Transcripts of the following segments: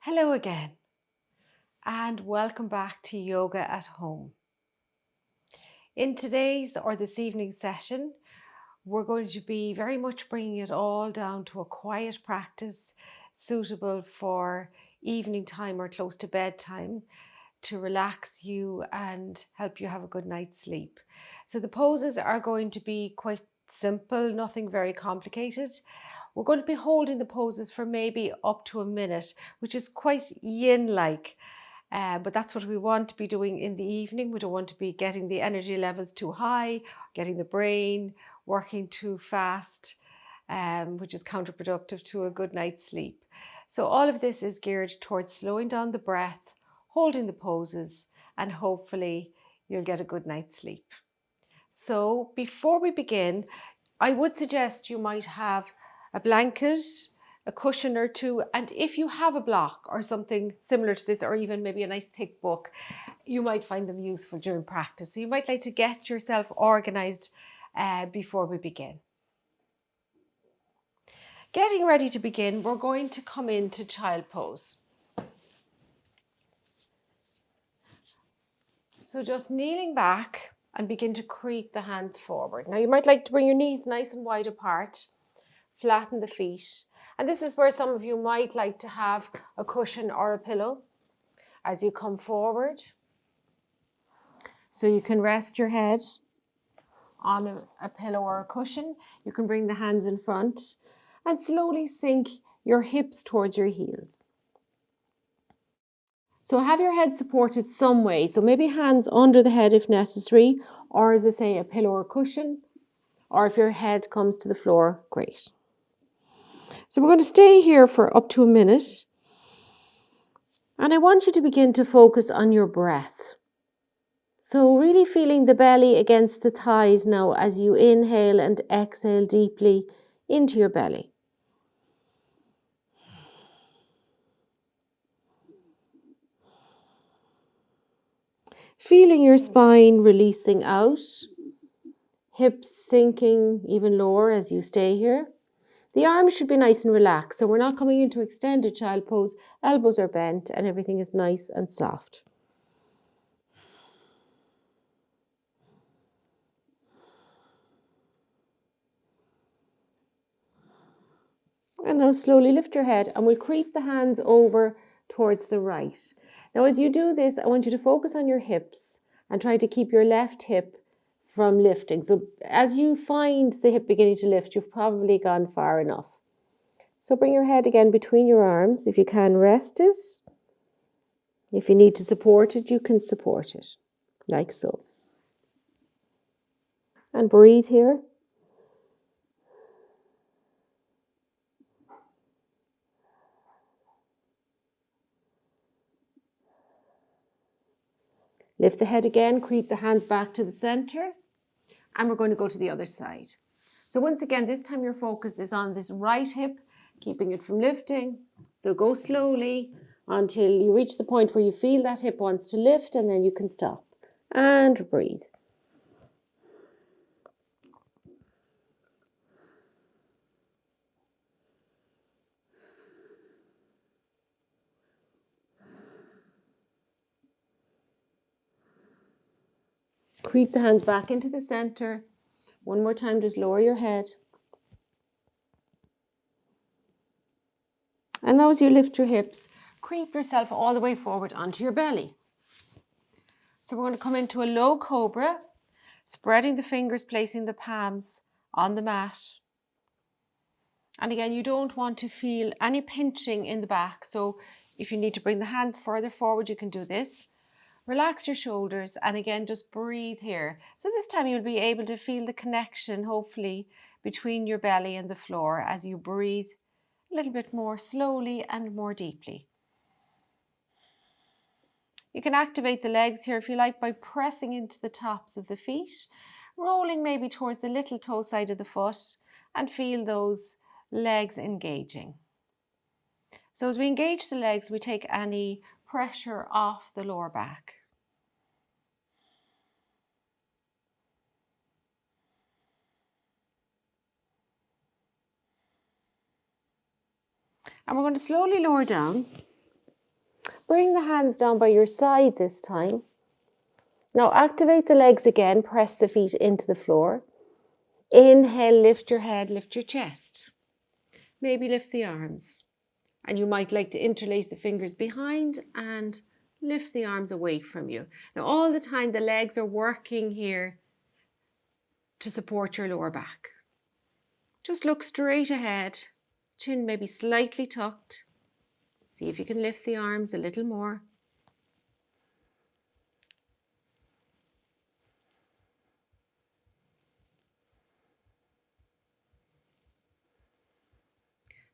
Hello again, and welcome back to Yoga at Home. In today's or this evening's session, we're going to be very much bringing it all down to a quiet practice suitable for evening time or close to bedtime to relax you and help you have a good night's sleep. So the poses are going to be quite simple, nothing very complicated. We're going to be holding the poses for maybe up to a minute, which is quite yin-like. But that's what we want to be doing in the evening. We don't want to be getting the energy levels too high, getting the brain working too fast, which is counterproductive to a good night's sleep. So all of this is geared towards slowing down the breath, holding the poses, and hopefully you'll get a good night's sleep. So before we begin, I would suggest you might have a blanket, a cushion or two, and if you have a block or something similar to this, or even maybe a nice thick book, you might find them useful during practice. So you might like to get yourself organized before we begin. Getting ready to begin, we're going to come into child pose. So just kneeling back and begin to creep the hands forward. Now you might like to bring your knees nice and wide apart, flatten the feet. And this is where some of you might like to have a cushion or a pillow as you come forward. So you can rest your head on a pillow or a cushion. You can bring the hands in front and slowly sink your hips towards your heels. So have your head supported some way. So maybe hands under the head if necessary, or as I say, a pillow or cushion, or if your head comes to the floor, great. So we're going to stay here for up to a minute. And I want you to begin to focus on your breath. So really feeling the belly against the thighs now as you inhale and exhale deeply into your belly. Feeling your spine releasing out, hips sinking even lower as you stay here. The arms should be nice and relaxed, so we're not coming into extended child pose. Elbows are bent and everything is nice and soft. And now slowly lift your head and we'll creep the hands over towards the right. Now as you do this, I want you to focus on your hips and try to keep your left hip from lifting. So as you find the hip beginning to lift, you've probably gone far enough. So bring your head again between your arms. If you can, rest it. If you need to support it, you can support it, like so. And breathe here. Lift the head again, creep the hands back to the center, and we're going to go to the other side. So once again, this time your focus is on this right hip, keeping it from lifting. So go slowly until you reach the point where you feel that hip wants to lift, and then you can stop. And breathe. Creep the hands back into the center. One more time, just lower your head. And now as you lift your hips, creep yourself all the way forward onto your belly. So we're going to come into a low cobra, spreading the fingers, placing the palms on the mat. And again, you don't want to feel any pinching in the back. So if you need to bring the hands further forward, you can do this. Relax your shoulders and again, just breathe here. So this time you'll be able to feel the connection, hopefully, between your belly and the floor as you breathe a little bit more slowly and more deeply. You can activate the legs here if you like by pressing into the tops of the feet, rolling maybe towards the little toe side of the foot and feel those legs engaging. So as we engage the legs, we take any pressure off the lower back. And we're going to slowly lower down. Bring the hands down by your side this time. Now activate the legs again, press the feet into the floor. Inhale, lift your head, lift your chest. Maybe lift the arms. And you might like to interlace the fingers behind and lift the arms away from you. Now all the time the legs are working here to support your lower back. Just look straight ahead, chin maybe slightly tucked. See if you can lift the arms a little more.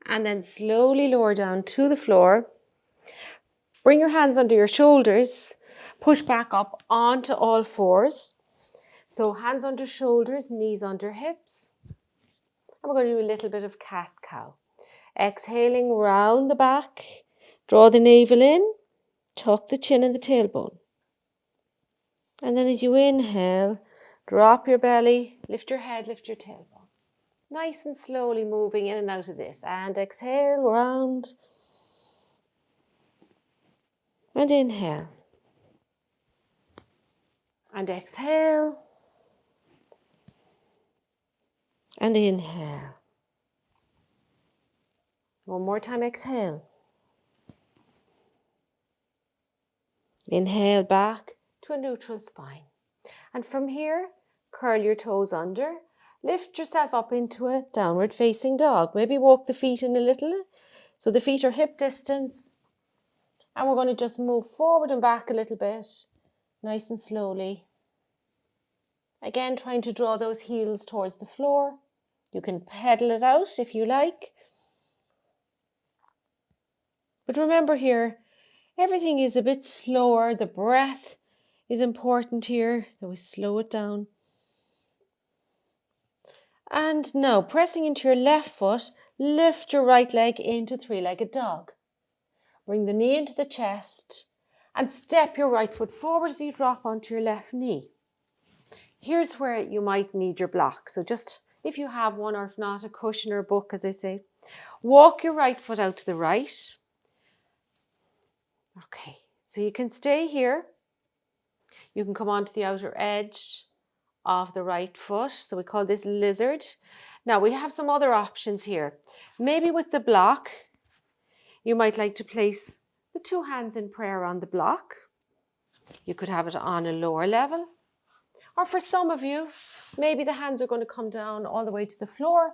And then slowly lower down to the floor. Bring your hands under your shoulders. Push back up onto all fours. So hands under shoulders, knees under hips. And we're going to do a little bit of cat-cow. Exhaling round the back. Draw the navel in. Tuck the chin and the tailbone. And then as you inhale, drop your belly, lift your head, lift your tailbone. Nice and slowly moving in and out of this. And exhale, round. And inhale. And exhale. And inhale. One more time, exhale. Inhale back to a neutral spine. And from here, curl your toes under. Lift yourself up into a downward facing dog. Maybe walk the feet in a little. So the feet are hip distance. And we're going to just move forward and back a little bit. Nice and slowly. Again, trying to draw those heels towards the floor. You can pedal it out if you like. But remember here, everything is a bit slower. The breath is important here. That we slow it down. And now, pressing into your left foot, lift your right leg into three-legged dog. Bring the knee into the chest and step your right foot forward as you drop onto your left knee. Here's where you might need your block. So just, if you have one or if not, a cushion or a book, as I say. Walk your right foot out to the right. Okay, so you can stay here. You can come onto the outer edge of the right foot. So we call this lizard. Now we have some other options here. Maybe with the block, you might like to place the two hands in prayer on the block. You could have it on a lower level. Or for some of you, maybe the hands are going to come down all the way to the floor.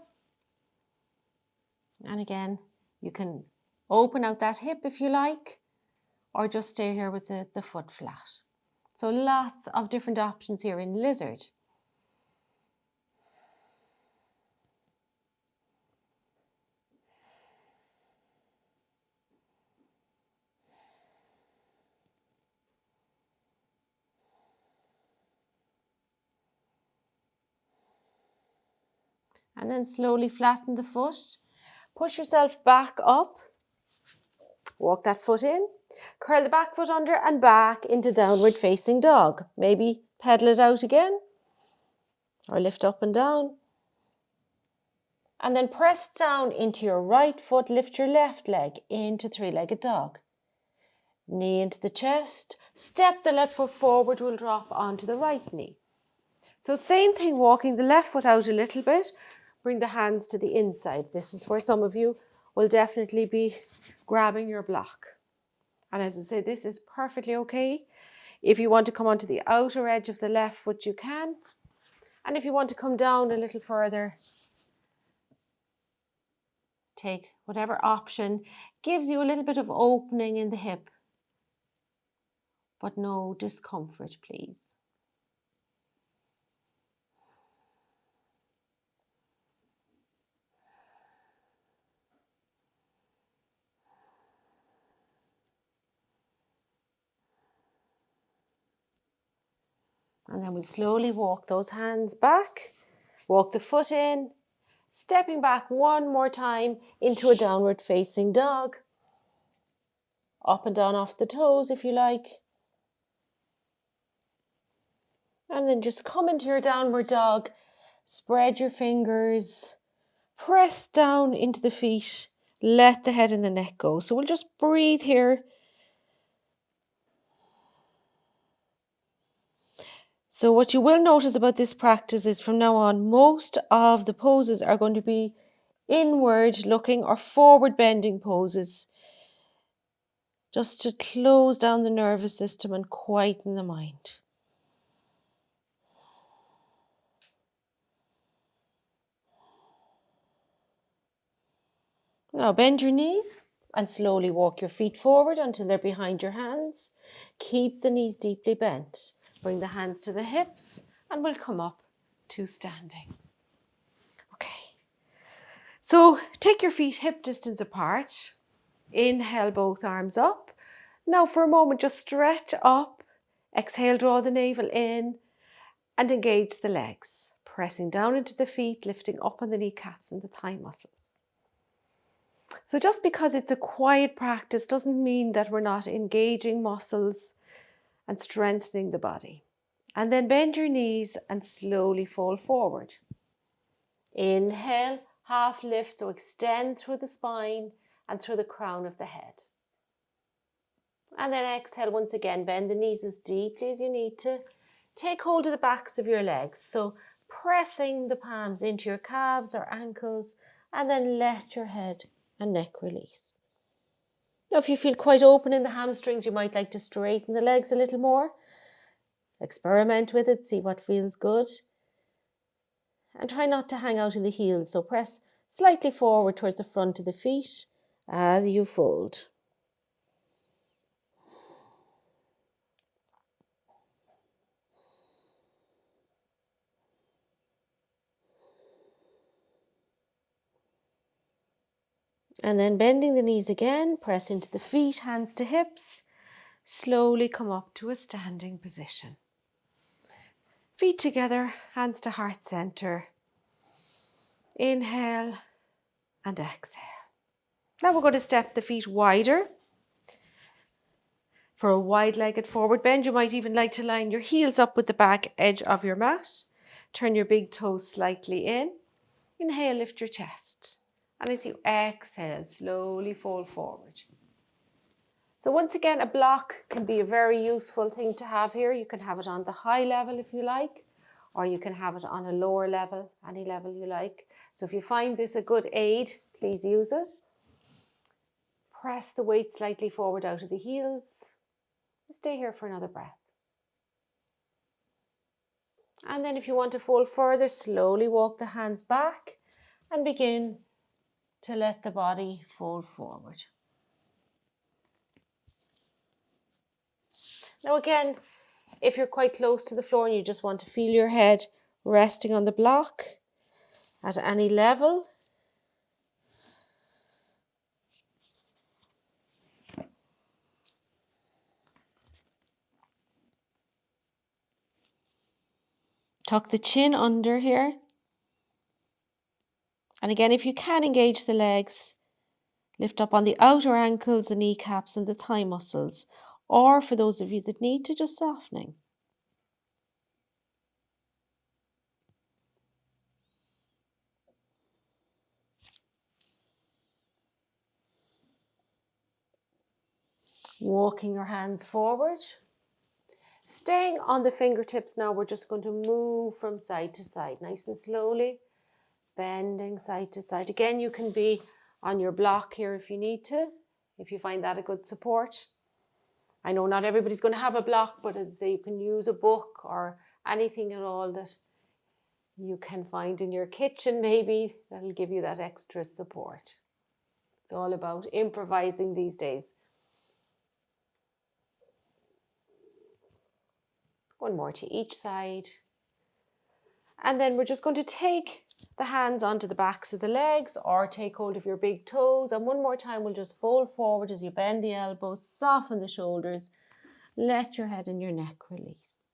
And again, you can open out that hip if you like, or just stay here with the foot flat. So lots of different options here in lizard. And then slowly flatten the foot. Push yourself back up. Walk that foot in. Curl the back foot under and back into downward facing dog. Maybe pedal it out again. Or lift up and down. And then press down into your right foot. Lift your left leg into three-legged dog. Knee into the chest. Step the left foot forward. We'll drop onto the right knee. So same thing, walking the left foot out a little bit. Bring the hands to the inside. This is where some of you will definitely be grabbing your block. And as I say, this is perfectly okay. If you want to come onto the outer edge of the left foot, you can. And if you want to come down a little further, take whatever option gives you a little bit of opening in the hip, but no discomfort, please. And then we'll slowly walk those hands back, walk the foot in, stepping back one more time into a downward facing dog. Up and down off the toes if you like. And then just come into your downward dog, spread your fingers, press down into the feet, let the head and the neck go. So we'll just breathe here So what you will notice about this practice is from now on, most of the poses are going to be inward looking or forward bending poses, just to close down the nervous system and quieten the mind. Now bend your knees and slowly walk your feet forward until they're behind your hands. Keep the knees deeply bent. Bring the hands to the hips and we'll come up to standing. Okay. So take your feet hip distance apart. Inhale both arms up. Now for a moment just stretch up. Exhale, draw the navel in and engage the legs. Pressing down into the feet, lifting up on the kneecaps and the thigh muscles. So just because it's a quiet practice doesn't mean that we're not engaging muscles and strengthening the body. And then bend your knees and slowly fall forward. Inhale, half lift, so extend through the spine and through the crown of the head. And then exhale once again, bend the knees as deeply as you need to. Take hold of the backs of your legs, so pressing the palms into your calves or ankles, and then let your head and neck release. Now if you feel quite open in the hamstrings, you might like to straighten the legs a little more. Experiment with it, see what feels good. And try not to hang out in the heels, so press slightly forward towards the front of the feet as you fold. And then bending the knees again, press into the feet, hands to hips. Slowly come up to a standing position. Feet together, hands to heart center. Inhale and exhale. Now we're going to step the feet wider for a wide-legged forward bend. You might even like to line your heels up with the back edge of your mat. Turn your big toes slightly in. Inhale, lift your chest. And as you exhale, slowly fall forward. So once again, a block can be a very useful thing to have here. You can have it on the high level if you like, or you can have it on a lower level, any level you like. So if you find this a good aid, please use it. Press the weight slightly forward out of the heels. Stay here for another breath. And then if you want to fold further, slowly walk the hands back and begin to let the body fold forward. Now again, if you're quite close to the floor and you just want to feel your head resting on the block at any level, tuck the chin under here. And again, if you can engage the legs, lift up on the outer ankles, the kneecaps and the thigh muscles. Or for those of you that need to, just softening. Walking your hands forward. Staying on the fingertips now, we're just going to move from side to side, nice and slowly. Bending side to side. Again, you can be on your block here if you need to, if you find that a good support. I know not everybody's going to have a block, but as I say, you can use a book or anything at all that you can find in your kitchen maybe that'll give you that extra support. It's all about improvising these days. One more to each side. And then we're just going to take the hands onto the backs of the legs or take hold of your big toes. And one more time, we'll just fold forward as you bend the elbows, soften the shoulders, let your head and your neck release.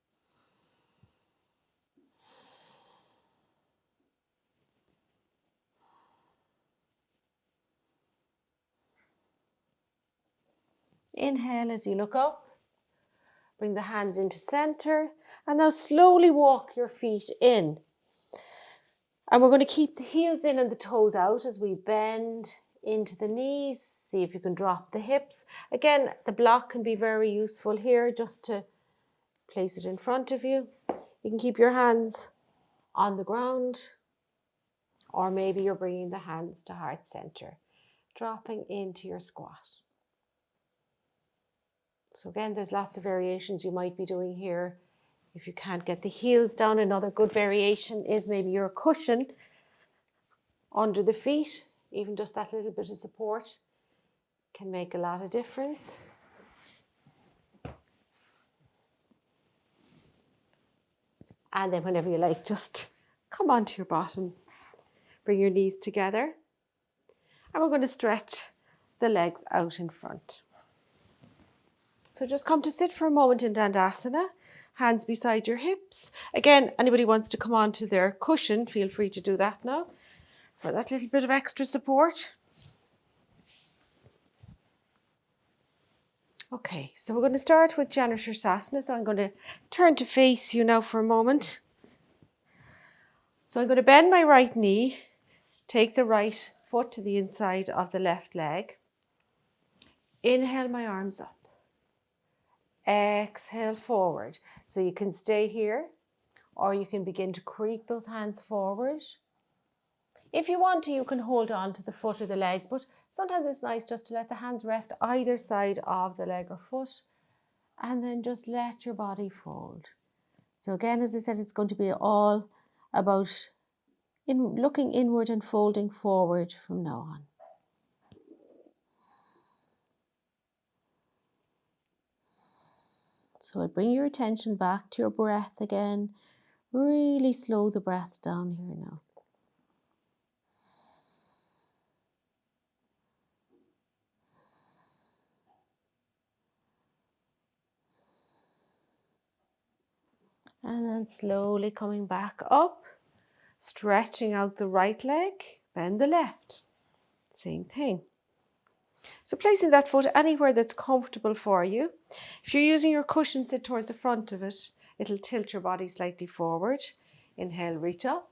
Inhale as you look up. Bring the hands into center. And now slowly walk your feet in. And we're going to keep the heels in and the toes out as we bend into the knees. See if you can drop the hips. Again, the block can be very useful here just to place it in front of you. You can keep your hands on the ground, or maybe you're bringing the hands to heart center, dropping into your squat. So again, there's lots of variations you might be doing here. If you can't get the heels down, another good variation is maybe your cushion under the feet. Even just that little bit of support can make a lot of difference. And then whenever you like, just come onto your bottom. Bring your knees together. And we're going to stretch the legs out in front. So just come to sit for a moment in Dandasana. Hands beside your hips. Again, anybody wants to come onto their cushion, feel free to do that now for that little bit of extra support. Okay, so we're going to start with Janushirsasana. So I'm going to turn to face you now for a moment. So I'm going to bend my right knee, take the right foot to the inside of the left leg. Inhale my arms up. Exhale forward. So you can stay here, or you can begin to creep those hands forward. If you want to, you can hold on to the foot or the leg, but sometimes it's nice just to let the hands rest either side of the leg or foot, and then just let your body fold. So again, as I said, it's going to be all about looking inward and folding forward from now on. So bring your attention back to your breath again. Really slow the breath down here now. And then slowly coming back up, stretching out the right leg, bend the left. Same thing. So placing that foot anywhere that's comfortable for you. If you're using your cushion, sit towards the front of it. It'll tilt your body slightly forward. Inhale, reach up.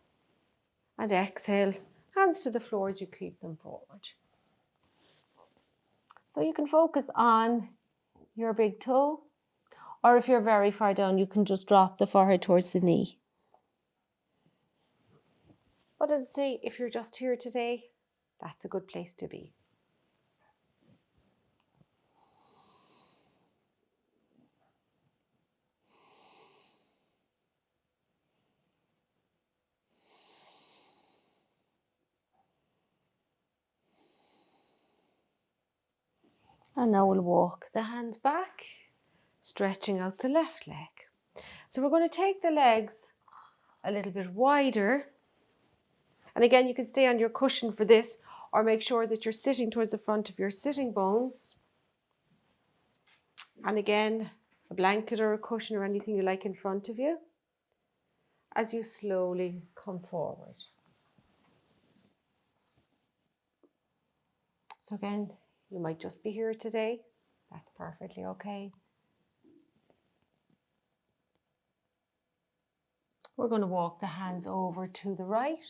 And exhale, hands to the floor as you keep them forward. So you can focus on your big toe. Or if you're very far down, you can just drop the forehead towards the knee. But as I say, if you're just here today, that's a good place to be. And now we'll walk the hands back, stretching out the left leg. So we're going to take the legs a little bit wider. And again, you can stay on your cushion for this, or make sure that you're sitting towards the front of your sitting bones. And again, a blanket or a cushion or anything you like in front of you as you slowly come forward. So again, you might just be here today. That's perfectly okay. We're going to walk the hands over to the right.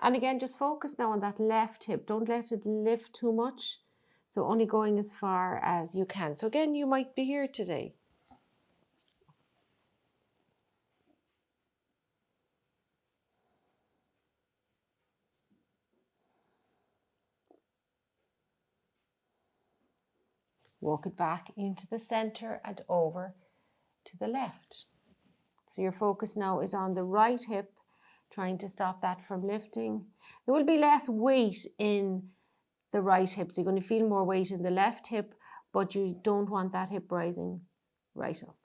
And again, just focus now on that left hip. Don't let it lift too much. So only going as far as you can. So again, you might be here today. Walk it back into the center and over to the left. So your focus now is on the right hip, trying to stop that from lifting. There will be less weight in the right hip, so you're going to feel more weight in the left hip, but you don't want that hip rising right up.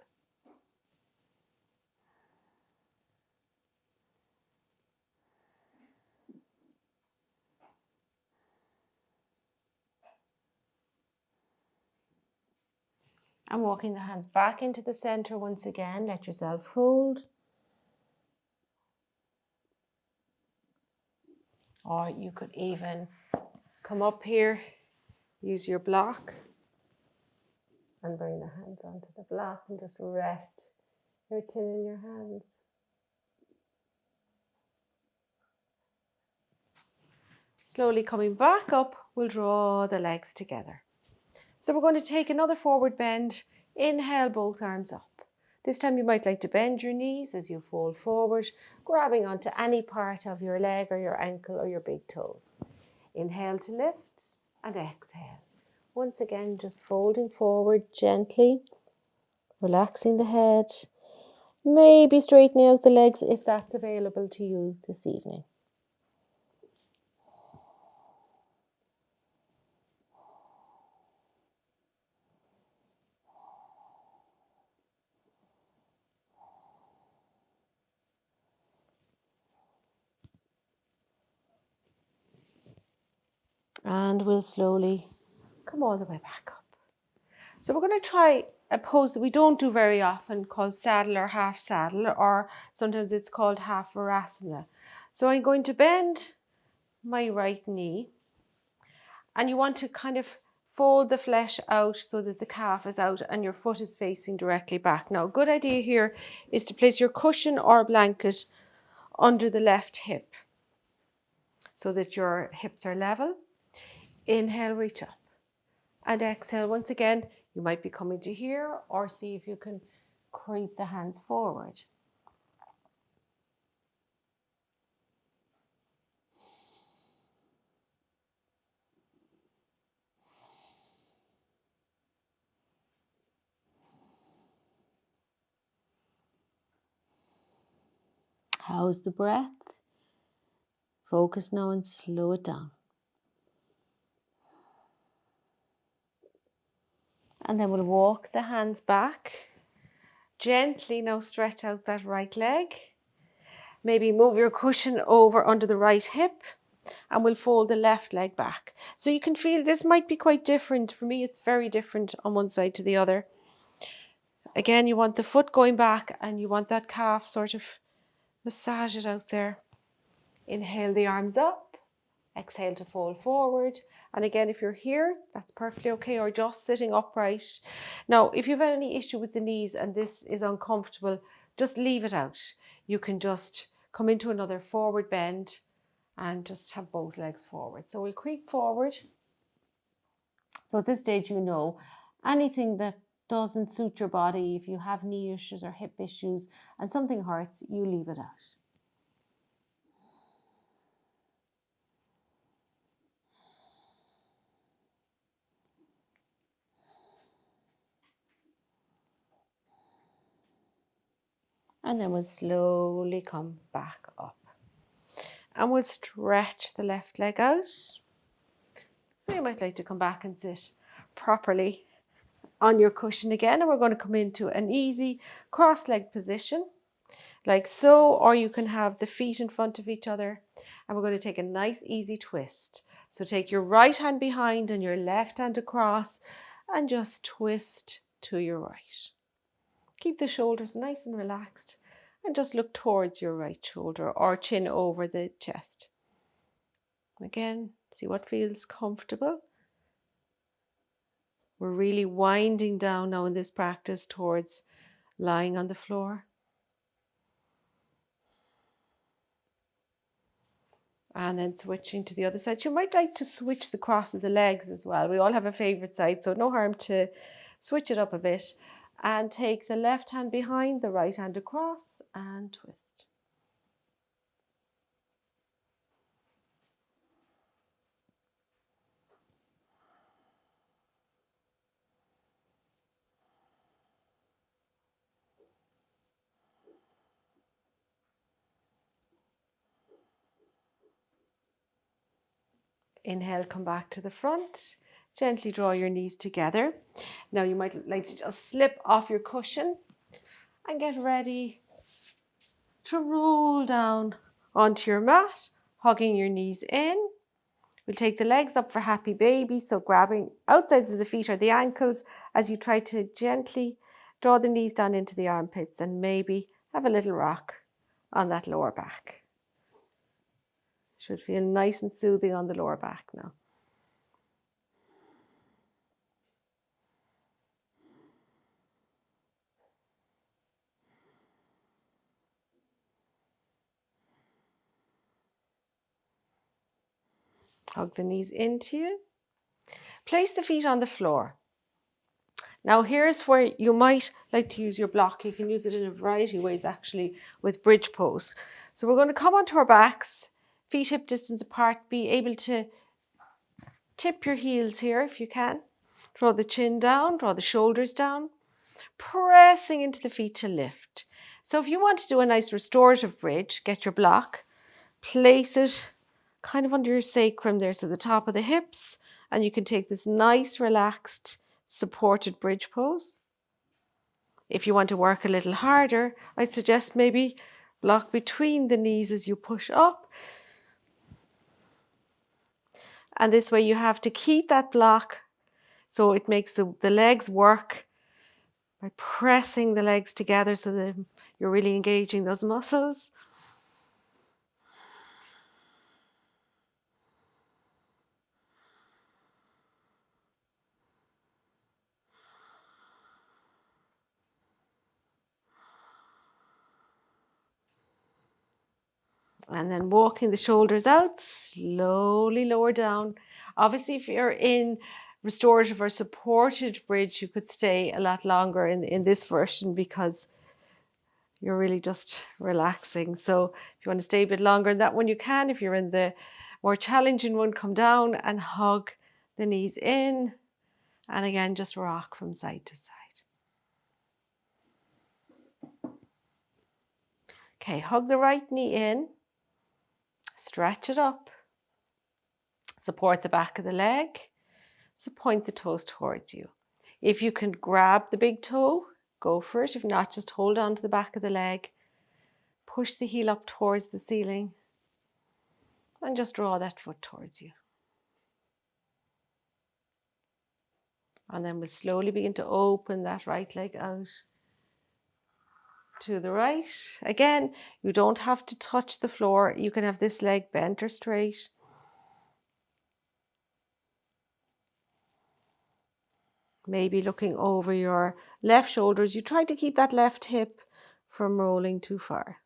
And walking the hands back into the center once again. Let yourself fold. Or you could even come up here, use your block, and bring the hands onto the block and just rest your chin in your hands. Slowly coming back up, we'll draw the legs together. So we're going to take another forward bend. Inhale, both arms up. This time you might like to bend your knees as you fold forward, grabbing onto any part of your leg or your ankle or your big toes. Inhale to lift and exhale. Once again, just folding forward gently, relaxing the head, maybe straightening out the legs if that's available to you this evening. And we'll slowly come all the way back up. So we're going to try a pose that we don't do very often called saddle or half saddle, or sometimes it's called half virasana. So I'm going to bend my right knee, and you want to kind of fold the flesh out so that the calf is out and your foot is facing directly back. Now, a good idea here is to place your cushion or blanket under the left hip so that your hips are level. Inhale, reach up. And exhale, once again, you might be coming to here, or see if you can creep the hands forward. How's the breath? Focus now and slow it down. And then we'll walk the hands back. Gently now stretch out that right leg. Maybe move your cushion over under the right hip, and we'll fold the left leg back. So you can feel this might be quite different. For me, it's very different on one side to the other. Again, you want the foot going back and you want that calf sort of massage it out there. Inhale the arms up, exhale to fold forward. And again, if you're here, that's perfectly okay, or just sitting upright. Now, if you've had any issue with the knees and this is uncomfortable, just leave it out. You can just come into another forward bend and just have both legs forward. So we'll creep forward. So at this stage, you know, anything that doesn't suit your body, if you have knee issues or hip issues and something hurts, you leave it out. And then we'll slowly come back up. And we'll stretch the left leg out. So you might like to come back and sit properly on your cushion again. And we're going to come into an easy cross-legged position, like so, or you can have the feet in front of each other. And we're going to take a nice easy twist. So take your right hand behind and your left hand across and just twist to your right. Keep the shoulders nice and relaxed and just look towards your right shoulder or chin over the chest. Again, see what feels comfortable. We're really winding down now in this practice towards lying on the floor. And then switching to the other side. You might like to switch the cross of the legs as well. We all have a favourite side, so no harm to switch it up a bit. And take the left hand behind, the right hand across and twist. Inhale, come back to the front. Gently draw your knees together. Now you might like to just slip off your cushion and get ready to roll down onto your mat, hugging your knees in. We'll take the legs up for happy baby, so grabbing outsides of the feet or the ankles as you try to gently draw the knees down into the armpits and maybe have a little rock on that lower back. Should feel nice and soothing on the lower back now. Hug the knees into you. Place the feet on the floor. Now here's where you might like to use your block. You can use it in a variety of ways actually with bridge pose. So we're going to come onto our backs, feet hip distance apart, be able to tip your heels here if you can. Draw the chin down, draw the shoulders down, pressing into the feet to lift. So if you want to do a nice restorative bridge, get your block, place it kind of under your sacrum there, so the top of the hips, and you can take this nice relaxed supported bridge pose. If you want to work a little harder, I'd suggest maybe block between the knees as you push up. And this way you have to keep that block so it makes the legs work by pressing the legs together so that you're really engaging those muscles. And then walking the shoulders out, slowly lower down. Obviously, if you're in restorative or supported bridge, you could stay a lot longer in this version because you're really just relaxing. So if you want to stay a bit longer in that one, you can. If you're in the more challenging one, come down and hug the knees in. And again, just rock from side to side. Okay, hug the right knee in. Stretch it up. Support the back of the leg. So point the toes towards you. If you can grab the big toe, go for it. If not, just hold on to the back of the leg. Push the heel up towards the ceiling. And just draw that foot towards you. And then we'll slowly begin to open that right leg out to the right. Again, you don't have to touch the floor. You can have this leg bent or straight. Maybe looking over your left shoulders. You try to keep that left hip from rolling too far.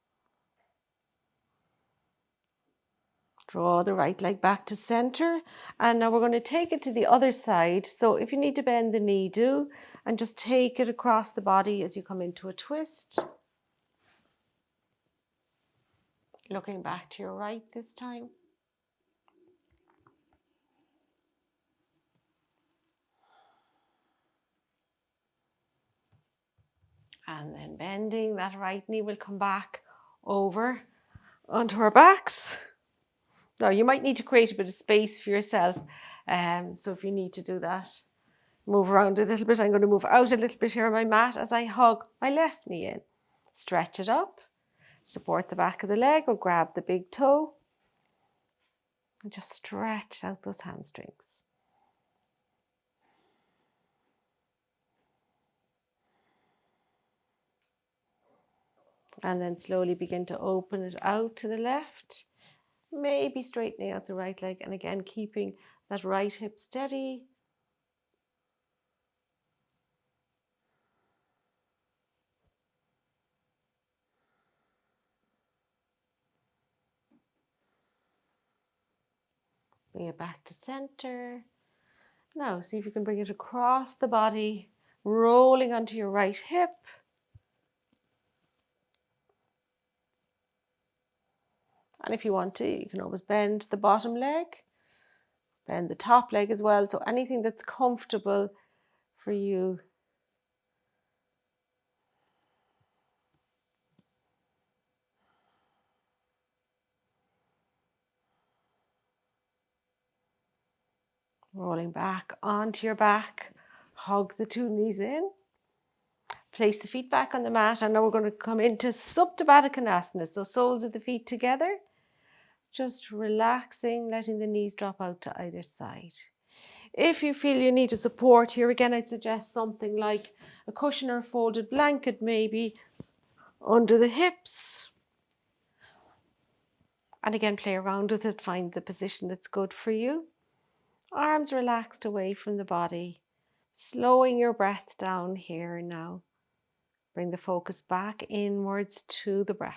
Draw the right leg back to center. And now we're going to take it to the other side. So if you need to bend the knee, do. And just take it across the body as you come into a twist. Looking back to your right this time. And then bending that right knee will come back over onto our backs. Now you might need to create a bit of space for yourself. So if you need to do that, move around a little bit. I'm going to move out a little bit here on my mat as I hug my left knee in. Stretch it up. Support the back of the leg or grab the big toe. And just stretch out those hamstrings. And then slowly begin to open it out to the left. Maybe straightening out the right leg. And again, keeping that right hip steady. Bring it back to center. Now, see if you can bring it across the body, rolling onto your right hip. And if you want to, you can always bend the bottom leg, bend the top leg as well. So anything that's comfortable for you. Rolling back onto your back, hug the two knees in. Place the feet back on the mat, and now we're going to come into Supta Baddha Konasana. So soles of the feet together, just relaxing, letting the knees drop out to either side. If you feel you need a support here, again, I'd suggest something like a cushion or a folded blanket maybe under the hips. And again, play around with it, find the position that's good for you. Arms relaxed away from the body, slowing your breath down here now. Bring the focus back inwards to the breath.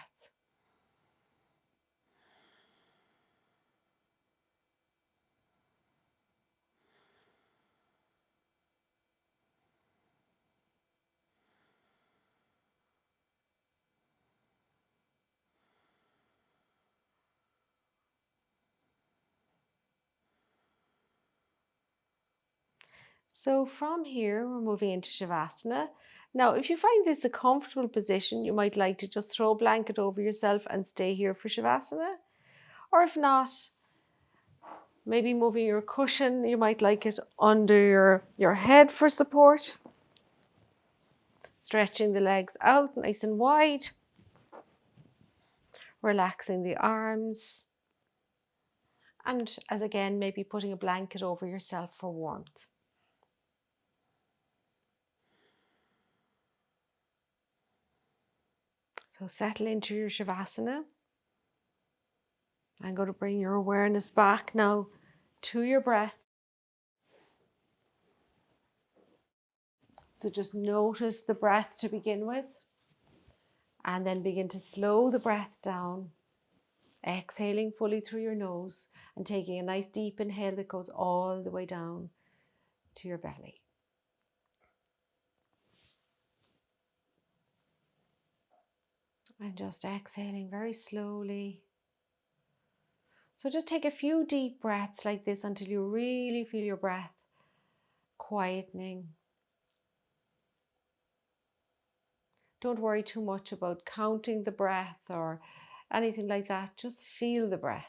So from here, we're moving into Shavasana. Now, if you find this a comfortable position, you might like to just throw a blanket over yourself and stay here for Shavasana. Or if not, maybe moving your cushion, you might like it under your head for support. Stretching the legs out nice and wide. Relaxing the arms. And as again, maybe putting a blanket over yourself for warmth. So settle into your Shavasana. I'm going to bring your awareness back now to your breath. So just notice the breath to begin with, and then begin to slow the breath down, exhaling fully through your nose and taking a nice deep inhale that goes all the way down to your belly. And just exhaling very slowly. So just take a few deep breaths like this until you really feel your breath quietening. Don't worry too much about counting the breath or anything like that. Just feel the breath.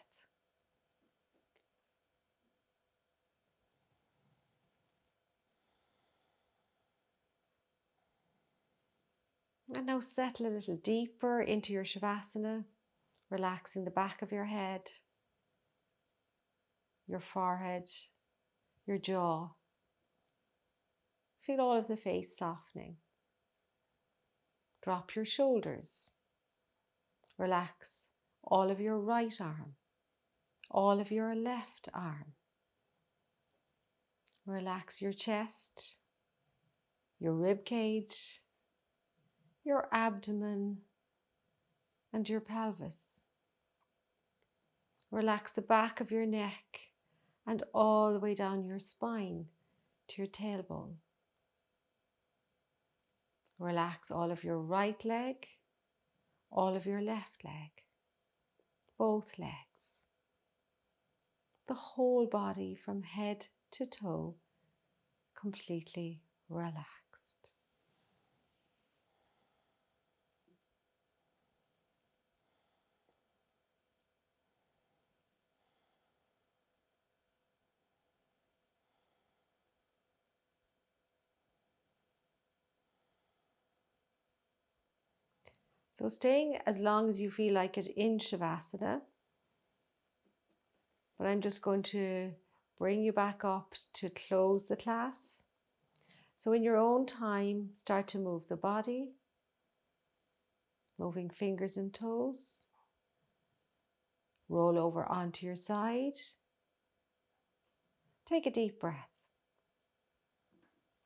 And now settle a little deeper into your Shavasana, relaxing the back of your head, your forehead, your jaw. Feel all of the face softening. Drop your shoulders. Relax all of your right arm, all of your left arm. Relax your chest, your rib cage, your abdomen, and your pelvis. Relax the back of your neck and all the way down your spine to your tailbone. Relax all of your right leg, all of your left leg, both legs, the whole body from head to toe, completely relaxed. So staying as long as you feel like it in Shavasana, but I'm just going to bring you back up to close the class. So in your own time, start to move the body, moving fingers and toes. Roll over onto your side. Take a deep breath.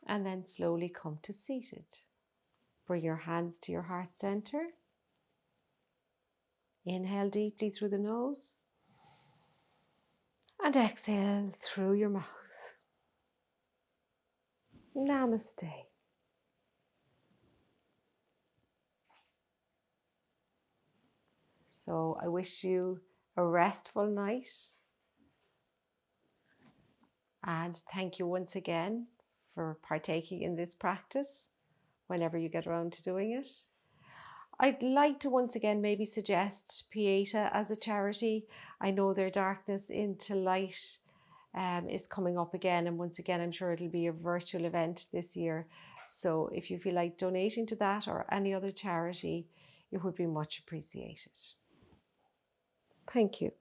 And then slowly come to seated. Bring your hands to your heart center. Inhale deeply through the nose. And exhale through your mouth. Namaste. So I wish you a restful night. And thank you once again for partaking in this practice whenever you get around to doing it. I'd like to once again maybe suggest Pieta as a charity. I know their Darkness into Light is coming up again, and once again I'm sure it'll be a virtual event this year. So if you feel like donating to that or any other charity, it would be much appreciated. Thank you.